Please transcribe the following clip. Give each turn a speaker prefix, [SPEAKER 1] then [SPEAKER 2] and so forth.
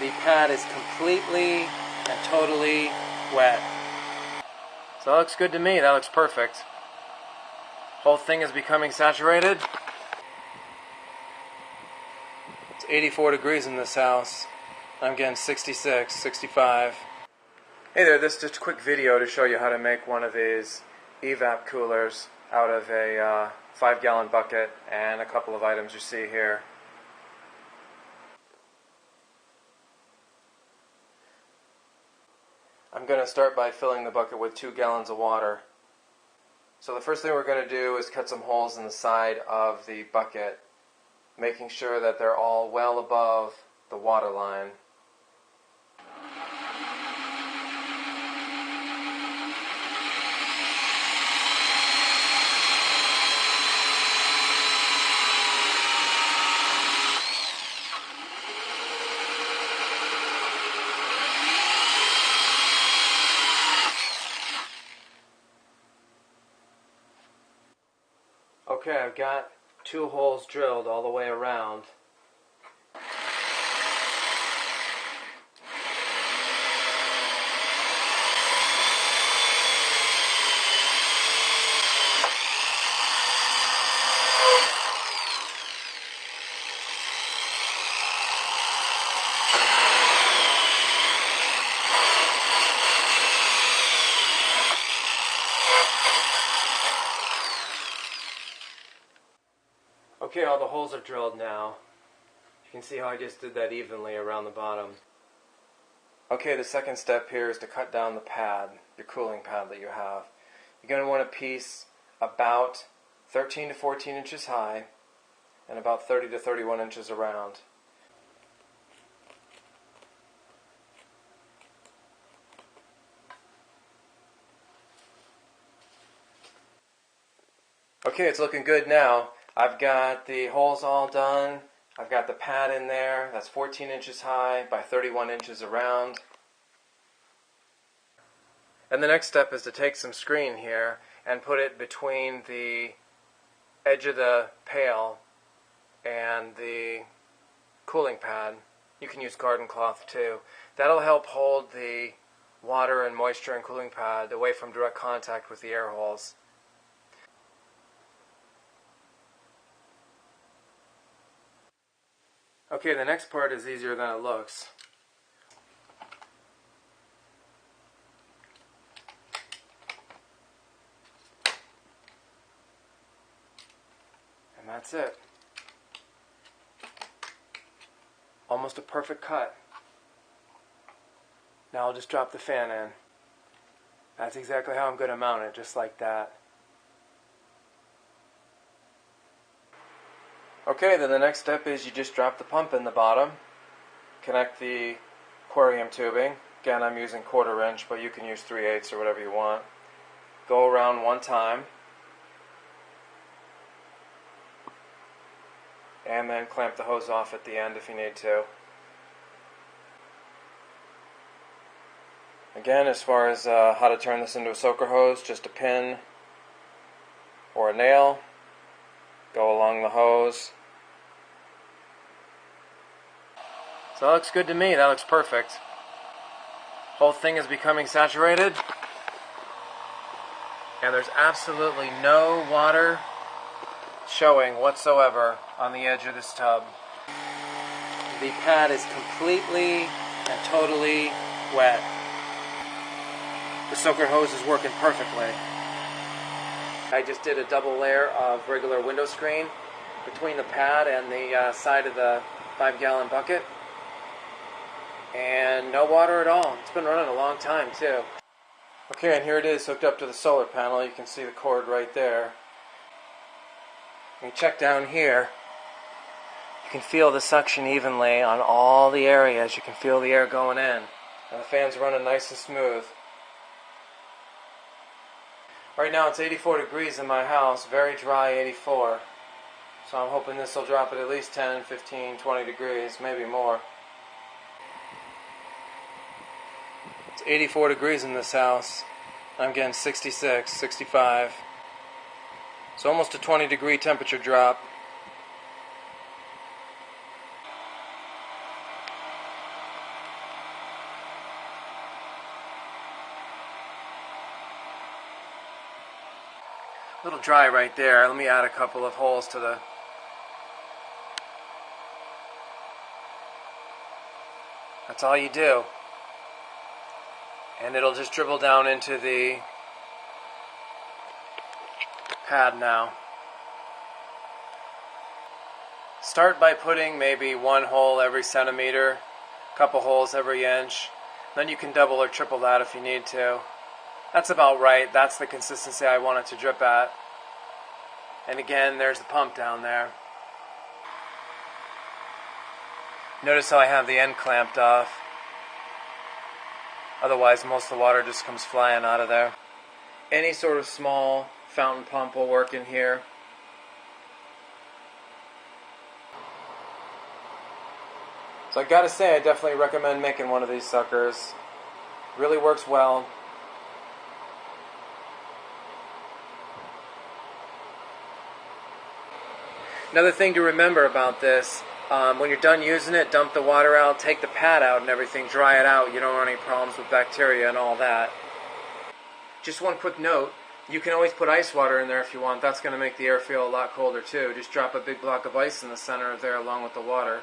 [SPEAKER 1] The pad is completely and totally wet. So that looks good to me. That looks perfect. Whole thing is becoming saturated. It's 84 degrees in this house. I'm getting 66, 65. Hey there, this is just a quick video to show you how to make one of these evap coolers out of a 5-gallon bucket and a couple of items you see here. I'm going to start by filling the bucket with 2 gallons of water. So the first thing we're going to do is cut some holes in the side of the bucket, making sure that they're all well above the water line. Okay, I've got 2 holes drilled all the way around. Okay, all the holes are drilled now. You can see how I just did that evenly around the bottom. Okay, the second step here is to cut down the pad, your cooling pad that you have. You're going to want a piece about 13 to 14 inches high and about 30 to 31 inches around. Okay, it's looking good now. I've got the holes all done. I've got the pad in there. That's 14 inches high by 31 inches around. And the next step is to take some screen here and put it between the edge of the pail and the cooling pad. You can use garden cloth too. That'll help hold the water and moisture and cooling pad away from direct contact with the air holes. Okay, the next part is easier than it looks. And that's it. Almost a perfect cut. Now I'll just drop the fan in. That's exactly how I'm going to mount it, just like that. Okay, then the next step is you just drop the pump in the bottom, connect the aquarium tubing. Again, I'm using 1/4 inch, but you can use 3/8 or whatever you want. Go around one time, and then clamp the hose off at the end if you need to. Again, as far as how to turn this into a soaker hose, just a pin or a nail. Go along the hose. So that looks good to me. That looks perfect. Whole thing is becoming saturated. And there's absolutely no water showing whatsoever on the edge of this tub. The pad is completely and totally wet. The soaker hose is working perfectly. I just did a double layer of regular window screen between the pad and the side of the 5-gallon bucket. And no water at all. It's been running a long time too. Okay, and here it is hooked up to the solar panel. You can see the cord right there. When you check down here, you can feel the suction evenly on all the areas. You can feel the air going in. And the fan's running nice and smooth. Right now it's 84 degrees in my house, very dry 84. So I'm hoping this will drop it at least 10, 15, 20 degrees, maybe more. It's 84 degrees in this house. I'm getting 66, 65. It's almost a 20-degree temperature drop. A little dry right there. Let me add a couple of holes to the... That's all you do. And it'll just dribble down into the pad now. Start by putting maybe one hole every centimeter, a couple holes every inch. Then you can double or triple that if you need to. That's about right. That's the consistency I want it to drip at. And again, there's the pump down there. Notice how I have the end clamped off. Otherwise, most of the water just comes flying out of there. Any sort of small fountain pump will work in here. So I gotta say, I definitely recommend making one of these suckers. Really works well. Another thing to remember about this, when you're done using it, dump the water out, take the pad out and everything, dry it out. You don't want any problems with bacteria and all that. Just one quick note, you can always put ice water in there if you want. That's going to make the air feel a lot colder too. Just drop a big block of ice in the center of there along with the water.